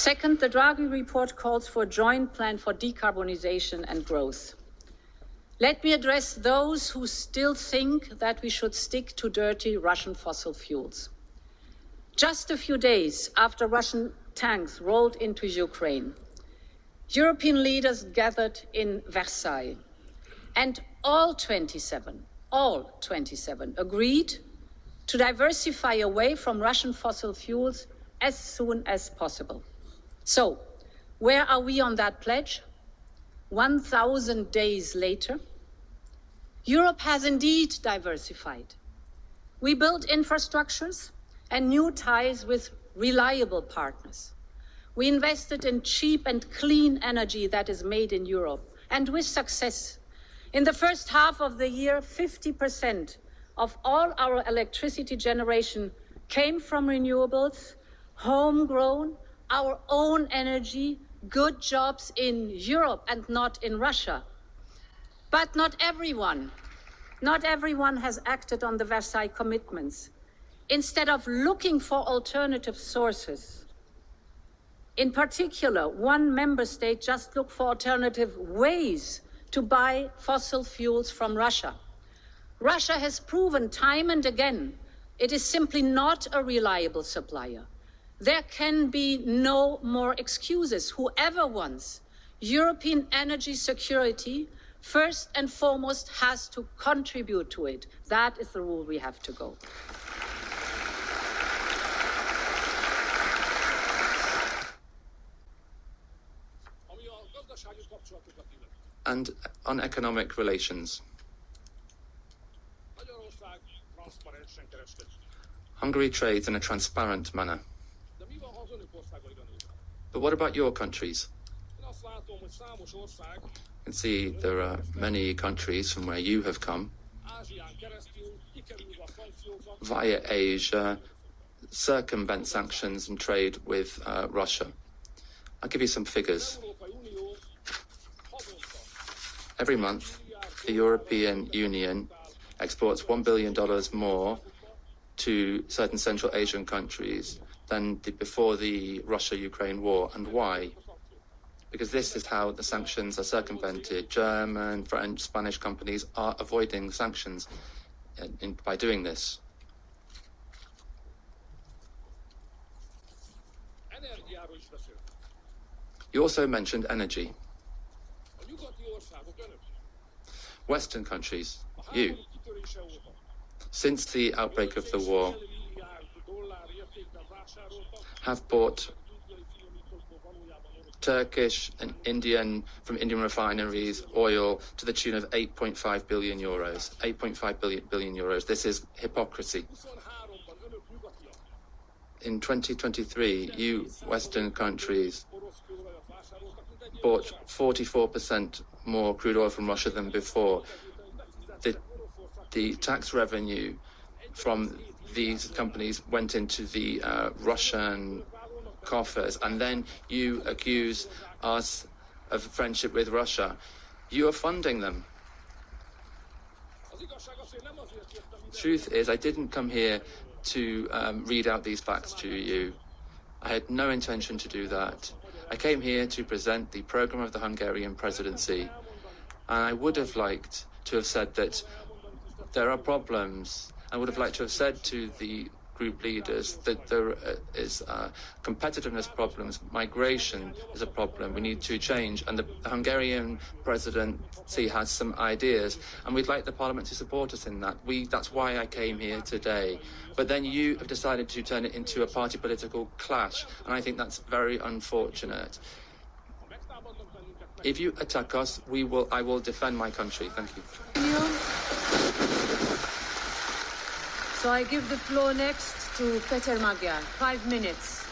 Second, the Draghi report calls for a joint plan for decarbonization and growth. Let me address those who still think that we should stick to dirty Russian fossil fuels. Just a few days after Russian tanks rolled into Ukraine, European leaders gathered in Versailles, and all 27 agreed to diversify away from Russian fossil fuels as soon as possible. So, where are we on that pledge? 1,000 days later, Europe has indeed diversified. We built infrastructures and new ties with reliable partners. We invested in cheap and clean energy that is made in Europe, and with success. In the first half of the year, 50% of all our electricity generation came from renewables, homegrown, our own energy, good jobs in Europe and not in Russia. But not everyone has acted on the Versailles commitments. Instead of looking for alternative sources, in particular, one member state just looked for alternative ways to buy fossil fuels from Russia. Russia has proven time and again it is simply not a reliable supplier. There can be no more excuses. Whoever wants European energy security, first and foremost, has to contribute to it. That is the rule we have to go. And on economic relations, Hungary trades in a transparent manner. But what about your countries? You can see there are many countries from where you have come, via Asia, circumvent sanctions and trade with Russia. I'll give you some figures. Every month, the European Union exports $1 billion more to certain Central Asian countries than before the Russia-Ukraine war. And why? Because this is how the sanctions are circumvented. German, French, Spanish companies are avoiding sanctions by doing this. You also mentioned energy. Western countries, you, since the outbreak of the war, have bought Turkish and Indian, from Indian refineries, oil to the tune of 8.5 billion euros. 8.5 billion euros. This is hypocrisy. In 2023, you Western countries bought 44% more crude oil from Russia than before. The tax revenue from these companies went into the Russian coffers, and then you accuse us of friendship with Russia. You are funding them. Truth is, I didn't come here to read out these facts to you. I had no intention to do that. I came here to present the program of the Hungarian presidency, and I would have liked to have said that there are problems. I would have liked to have said to the group leaders that there is competitiveness problems, migration is a problem, we need to change, and the Hungarian presidency has some ideas, and we'd like the Parliament to support us in that. That's why I came here today. But then you have decided to turn it into a party political clash, and I think that's very unfortunate. If you attack us, I will defend my country. Thank you. So I give the floor next to Peter Magyar. 5 minutes.